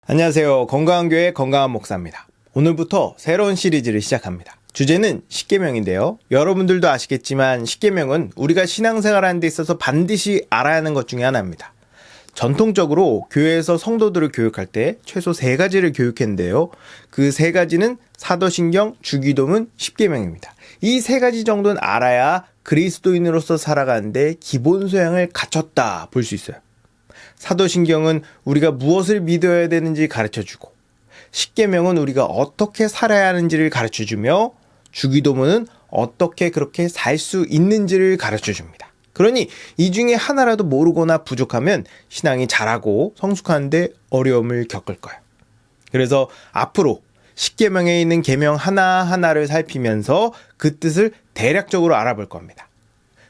안녕하세요. 건강한 교회 건강한 목사입니다. 오늘부터 새로운 시리즈를 시작합니다. 주제는 십계명인데요. 여러분들도 아시겠지만 십계명은 우리가 신앙생활하는 데 있어서 반드시 알아야 하는 것 중에 하나입니다. 전통적으로 교회에서 성도들을 교육할 때 최소 3가지를 교육했는데요. 그 3가지는 사도신경, 주기도문, 십계명입니다. 이 3가지 정도는 알아야 그리스도인으로서 살아가는데 기본 소양을 갖췄다 볼 수 있어요. 사도신경은 우리가 무엇을 믿어야 되는지 가르쳐주고, 십계명은 우리가 어떻게 살아야 하는지를 가르쳐주며, 주기도문은 어떻게 그렇게 살 수 있는지를 가르쳐줍니다. 그러니 이 중에 하나라도 모르거나 부족하면 신앙이 자라고 성숙하는데 어려움을 겪을 거예요. 그래서 앞으로 십계명에 있는 계명 하나하나를 살피면서 그 뜻을 대략적으로 알아볼 겁니다.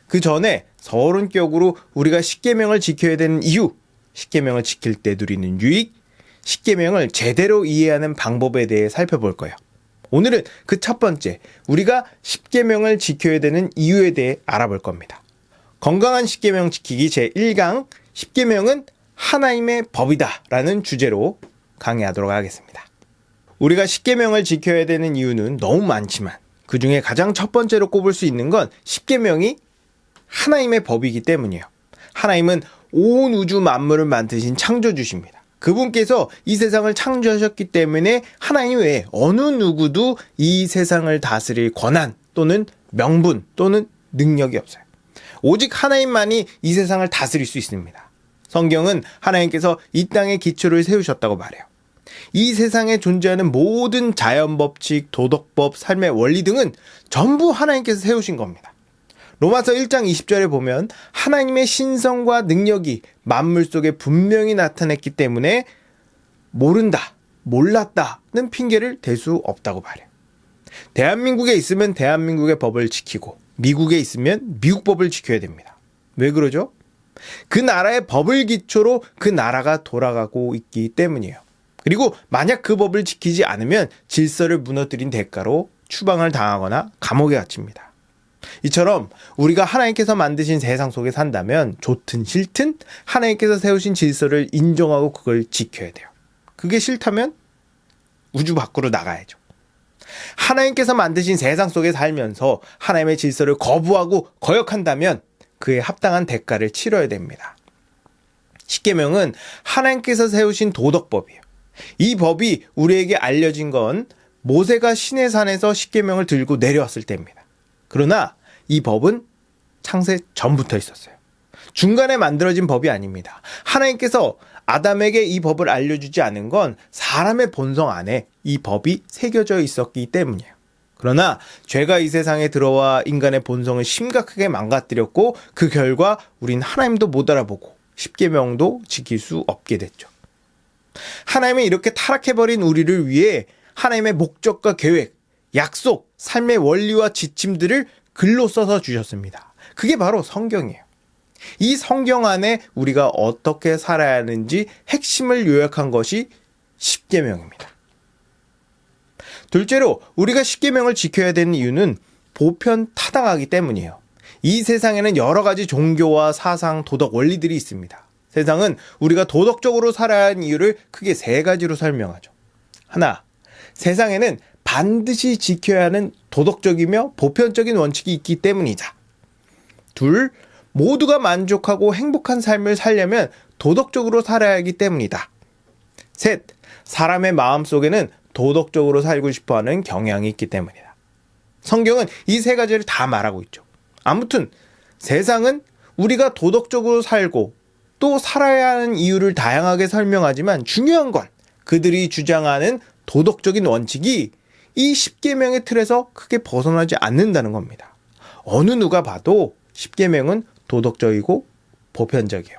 그 전에 서론격으로 우리가 십계명을 지켜야 되는 이유, 십계명을 지킬 때 누리는 유익, 십계명을 제대로 이해하는 방법에 대해 살펴볼 거예요. 오늘은 그 첫 번째, 우리가 십계명을 지켜야 되는 이유에 대해 알아볼 겁니다. 건강한 십계명 지키기 제1강, 십계명은 하나님의 법이다 라는 주제로 강의하도록 하겠습니다. 우리가 십계명을 지켜야 되는 이유는 너무 많지만 그 중에 가장 첫 번째로 꼽을 수 있는 건 십계명이 하나님의 법이기 때문이에요. 하나님은 온 우주 만물을 만드신 창조주십니다. 그분께서 이 세상을 창조하셨기 때문에 하나님 외에 어느 누구도 이 세상을 다스릴 권한 또는 명분 또는 능력이 없어요. 오직 하나님만이 이 세상을 다스릴 수 있습니다. 성경은 하나님께서 이 땅에 기초를 세우셨다고 말해요. 이 세상에 존재하는 모든 자연법칙, 도덕법, 삶의 원리 등은 전부 하나님께서 세우신 겁니다. 로마서 1장 20절에 보면 하나님의 신성과 능력이 만물 속에 분명히 나타냈기 때문에 모른다, 몰랐다는 핑계를 댈 수 없다고 말해요. 대한민국에 있으면 대한민국의 법을 지키고 미국에 있으면 미국 법을 지켜야 됩니다. 왜 그러죠? 그 나라의 법을 기초로 그 나라가 돌아가고 있기 때문이에요. 그리고 만약 그 법을 지키지 않으면 질서를 무너뜨린 대가로 추방을 당하거나 감옥에 갇힙니다. 이처럼 우리가 하나님께서 만드신 세상 속에 산다면 좋든 싫든 하나님께서 세우신 질서를 인정하고 그걸 지켜야 돼요. 그게 싫다면 우주 밖으로 나가야죠. 하나님께서 만드신 세상 속에 살면서 하나님의 질서를 거부하고 거역한다면 그에 합당한 대가를 치러야 됩니다. 십계명은 하나님께서 세우신 도덕법이에요. 이 법이 우리에게 알려진 건 모세가 시내산에서 십계명을 들고 내려왔을 때입니다. 그러나 이 법은 창세 전부터 있었어요. 중간에 만들어진 법이 아닙니다. 하나님께서 아담에게 이 법을 알려주지 않은 건 사람의 본성 안에 이 법이 새겨져 있었기 때문이에요. 그러나 죄가 이 세상에 들어와 인간의 본성을 심각하게 망가뜨렸고 그 결과 우린 하나님도 못 알아보고 십계명도 지킬 수 없게 됐죠. 하나님은 이렇게 타락해버린 우리를 위해 하나님의 목적과 계획, 약속, 삶의 원리와 지침들을 글로 써서 주셨습니다. 그게 바로 성경이에요. 이 성경 안에 우리가 어떻게 살아야 하는지 핵심을 요약한 것이 십계명입니다. 둘째로 우리가 십계명을 지켜야 되는 이유는 보편타당하기 때문이에요. 이 세상에는 여러 가지 종교와 사상, 도덕, 원리들이 있습니다. 세상은 우리가 도덕적으로 살아야 하는 이유를 크게 3가지로 설명하죠. 하나, 세상에는 반드시 지켜야 하는 도덕적이며 보편적인 원칙이 있기 때문이다. 둘, 모두가 만족하고 행복한 삶을 살려면 도덕적으로 살아야 하기 때문이다. 셋, 사람의 마음속에는 도덕적으로 살고 싶어하는 경향이 있기 때문이다. 성경은 이 3가지를 다 말하고 있죠. 아무튼 세상은 우리가 도덕적으로 살고 또 살아야 하는 이유를 다양하게 설명하지만 중요한 건 그들이 주장하는 도덕적인 원칙이 이 십계명의 틀에서 크게 벗어나지 않는다는 겁니다. 어느 누가 봐도 십계명은 도덕적이고 보편적이에요.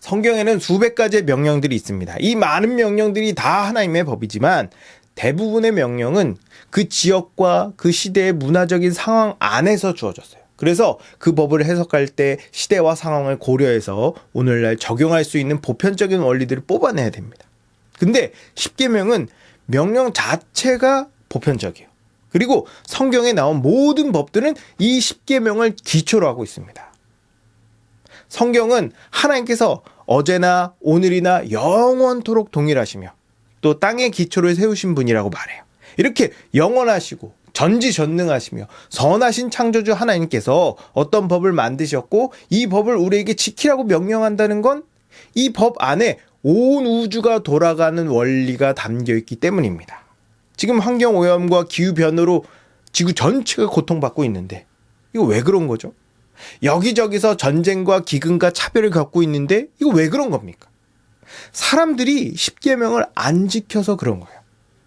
성경에는 수백 가지의 명령들이 있습니다. 이 많은 명령들이 다 하나님의 법이지만 대부분의 명령은 그 지역과 그 시대의 문화적인 상황 안에서 주어졌어요. 그래서 그 법을 해석할 때 시대와 상황을 고려해서 오늘날 적용할 수 있는 보편적인 원리들을 뽑아내야 됩니다. 근데 십계명은 명령 자체가 보편적이에요. 그리고 성경에 나온 모든 법들은 이 십계명을 기초로 하고 있습니다. 성경은 하나님께서 어제나 오늘이나 영원토록 동일하시며 또 땅의 기초를 세우신 분이라고 말해요. 이렇게 영원하시고 전지전능하시며 선하신 창조주 하나님께서 어떤 법을 만드셨고 이 법을 우리에게 지키라고 명령한다는 건 이 법 안에 온 우주가 돌아가는 원리가 담겨 있기 때문입니다. 지금 환경오염과 기후변화로 지구 전체가 고통받고 있는데 이거 왜 그런 거죠? 여기저기서 전쟁과 기근과 차별을 겪고 있는데 이거 왜 그런 겁니까? 사람들이 십계명을 안 지켜서 그런 거예요.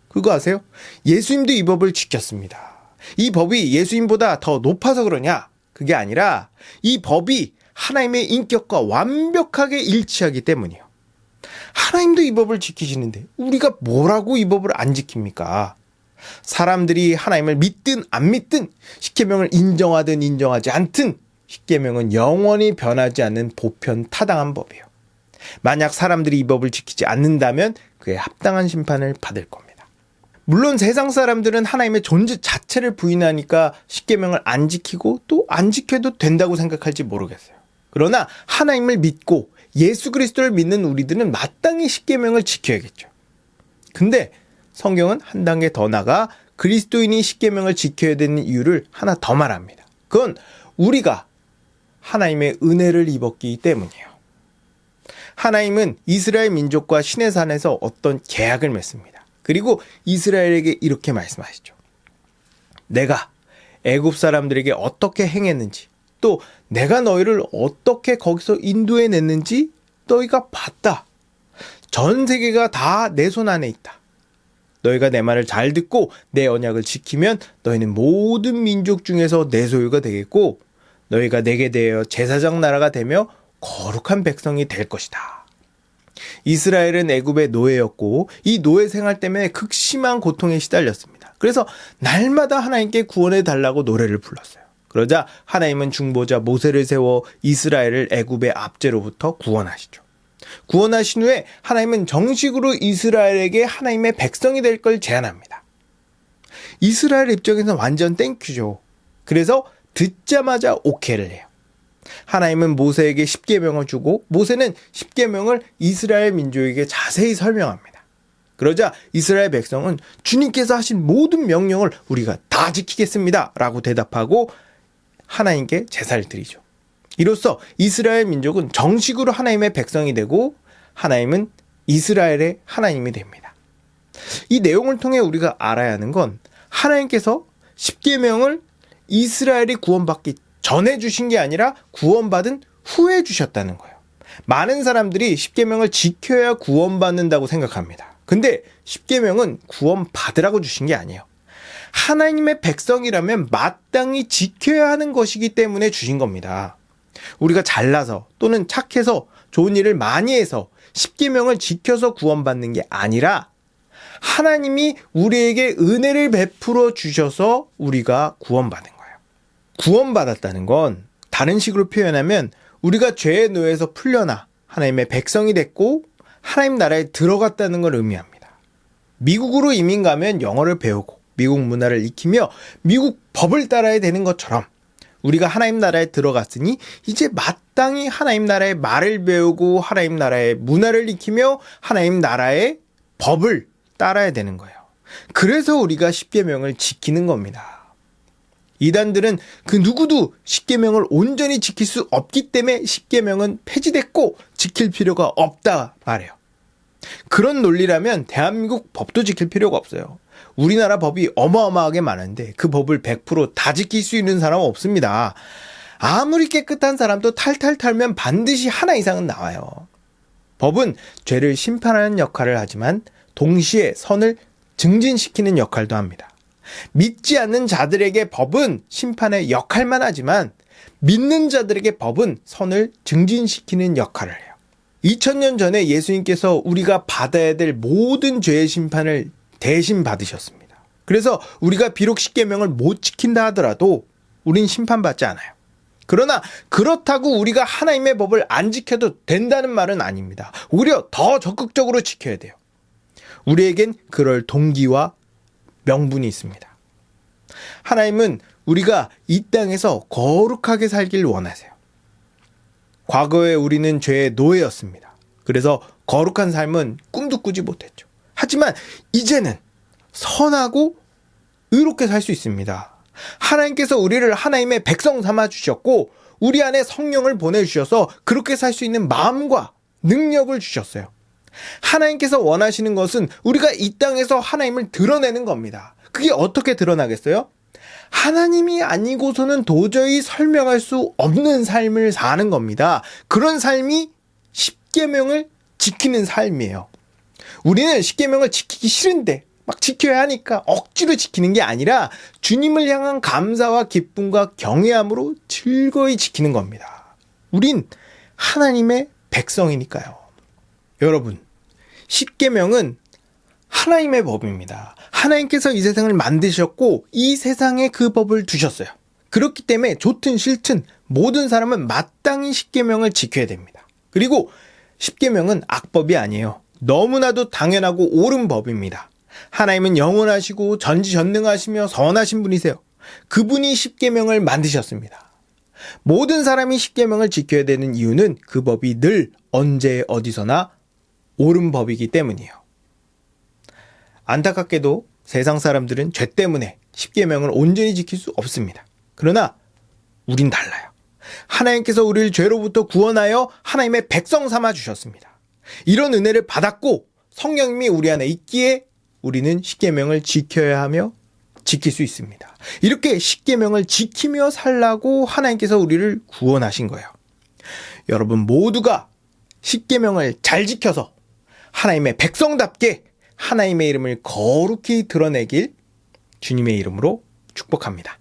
그거 아세요? 예수님도 이 법을 지켰습니다. 이 법이 예수님보다 더 높아서 그러냐? 그게 아니라 이 법이 하나님의 인격과 완벽하게 일치하기 때문이에요. 하나님도 이 법을 지키시는데 우리가 뭐라고 이 법을 안 지킵니까? 사람들이 하나님을 믿든 안 믿든 십계명을 인정하든 인정하지 않든 십계명은 영원히 변하지 않는 보편 타당한 법이에요. 만약 사람들이 이 법을 지키지 않는다면 그에 합당한 심판을 받을 겁니다. 물론 세상 사람들은 하나님의 존재 자체를 부인하니까 십계명을 안 지키고 또 안 지켜도 된다고 생각할지 모르겠어요. 그러나 하나님을 믿고 예수 그리스도를 믿는 우리들은 마땅히 십계명을 지켜야겠죠. 근데 성경은 한 단계 더 나가 그리스도인이 십계명을 지켜야 되는 이유를 하나 더 말합니다. 그건 우리가 하나님의 은혜를 입었기 때문이에요. 하나님은 이스라엘 민족과 시내 산에서 어떤 계약을 맺습니다. 그리고 이스라엘에게 이렇게 말씀하시죠. 내가 애굽 사람들에게 어떻게 행했는지 또 내가 너희를 어떻게 거기서 인도해냈는지 너희가 봤다. 전 세계가 다 내 손 안에 있다. 너희가 내 말을 잘 듣고 내 언약을 지키면 너희는 모든 민족 중에서 내 소유가 되겠고 너희가 내게 대하여 제사장 나라가 되며 거룩한 백성이 될 것이다. 이스라엘은 애굽의 노예였고 이 노예 생활 때문에 극심한 고통에 시달렸습니다. 그래서 날마다 하나님께 구원해 달라고 노래를 불렀어요. 그러자 하나님은 중보자 모세를 세워 이스라엘을 애굽의 압제로부터 구원하시죠. 구원하신 후에 하나님은 정식으로 이스라엘에게 하나님의 백성이 될 걸 제안합니다. 이스라엘 입장에서는 완전 땡큐죠. 그래서 듣자마자 오케이를 해요. 하나님은 모세에게 십계명을 주고 모세는 십계명을 이스라엘 민족에게 자세히 설명합니다. 그러자 이스라엘 백성은 주님께서 하신 모든 명령을 우리가 다 지키겠습니다 라고 대답하고 하나님께 제사를 드리죠. 이로써 이스라엘 민족은 정식으로 하나님의 백성이 되고 하나님은 이스라엘의 하나님이 됩니다. 이 내용을 통해 우리가 알아야 하는 건 하나님께서 십계명을 이스라엘이 구원받기 전에 주신 게 아니라 구원받은 후에 주셨다는 거예요. 많은 사람들이 십계명을 지켜야 구원받는다고 생각합니다. 근데 십계명은 구원받으라고 주신 게 아니에요. 하나님의 백성이라면 마땅히 지켜야 하는 것이기 때문에 주신 겁니다. 우리가 잘나서 또는 착해서 좋은 일을 많이 해서 십계명을 지켜서 구원받는 게 아니라 하나님이 우리에게 은혜를 베풀어 주셔서 우리가 구원받은 거예요. 구원받았다는 건 다른 식으로 표현하면 우리가 죄의 노예에서 풀려나 하나님의 백성이 됐고 하나님 나라에 들어갔다는 걸 의미합니다. 미국으로 이민 가면 영어를 배우고 미국 문화를 익히며 미국 법을 따라야 되는 것처럼 우리가 하나님 나라에 들어갔으니 이제 마땅히 하나님 나라의 말을 배우고 하나님 나라의 문화를 익히며 하나님 나라의 법을 따라야 되는 거예요. 그래서 우리가 십계명을 지키는 겁니다. 이단들은 그 누구도 십계명을 온전히 지킬 수 없기 때문에 십계명은 폐지됐고 지킬 필요가 없다 말해요. 그런 논리라면 대한민국 법도 지킬 필요가 없어요. 우리나라 법이 어마어마하게 많은데 그 법을 100% 다 지킬 수 있는 사람은 없습니다. 아무리 깨끗한 사람도 탈탈 털면 반드시 하나 이상은 나와요. 법은 죄를 심판하는 역할을 하지만 동시에 선을 증진시키는 역할도 합니다. 믿지 않는 자들에게 법은 심판의 역할만 하지만 믿는 자들에게 법은 선을 증진시키는 역할을 해요. 2000년 전에 예수님께서 우리가 받아야 될 모든 죄의 심판을 대신 받으셨습니다. 그래서 우리가 비록 십계명을 못 지킨다 하더라도 우린 심판받지 않아요. 그러나 그렇다고 우리가 하나님의 법을 안 지켜도 된다는 말은 아닙니다. 오히려 더 적극적으로 지켜야 돼요. 우리에겐 그럴 동기와 명분이 있습니다. 하나님은 우리가 이 땅에서 거룩하게 살길 원하세요. 과거에 우리는 죄의 노예였습니다. 그래서 거룩한 삶은 꿈도 꾸지 못했죠. 하지만 이제는 선하고 의롭게 살 수 있습니다. 하나님께서 우리를 하나님의 백성 삼아 주셨고 우리 안에 성령을 보내주셔서 그렇게 살 수 있는 마음과 능력을 주셨어요. 하나님께서 원하시는 것은 우리가 이 땅에서 하나님을 드러내는 겁니다. 그게 어떻게 드러나겠어요? 하나님이 아니고서는 도저히 설명할 수 없는 삶을 사는 겁니다. 그런 삶이 십계명을 지키는 삶이에요. 우리는 십계명을 지키기 싫은데 막 지켜야 하니까 억지로 지키는 게 아니라 주님을 향한 감사와 기쁨과 경외함으로 즐거이 지키는 겁니다. 우린 하나님의 백성이니까요. 여러분, 십계명은 하나님의 법입니다. 하나님께서 이 세상을 만드셨고 이 세상에 그 법을 두셨어요. 그렇기 때문에 좋든 싫든 모든 사람은 마땅히 십계명을 지켜야 됩니다. 그리고 십계명은 악법이 아니에요. 너무나도 당연하고 옳은 법입니다. 하나님은 영원하시고 전지전능하시며 선하신 분이세요. 그분이 십계명을 만드셨습니다. 모든 사람이 십계명을 지켜야 되는 이유는 그 법이 늘 언제 어디서나 옳은 법이기 때문이에요. 안타깝게도 세상 사람들은 죄 때문에 십계명을 온전히 지킬 수 없습니다. 그러나 우린 달라요. 하나님께서 우리를 죄로부터 구원하여 하나님의 백성 삼아 주셨습니다. 이런 은혜를 받았고 성령님이 우리 안에 있기에 우리는 십계명을 지켜야 하며 지킬 수 있습니다. 이렇게 십계명을 지키며 살라고 하나님께서 우리를 구원하신 거예요. 여러분 모두가 십계명을 잘 지켜서 하나님의 백성답게 하나님의 이름을 거룩히 드러내길 주님의 이름으로 축복합니다.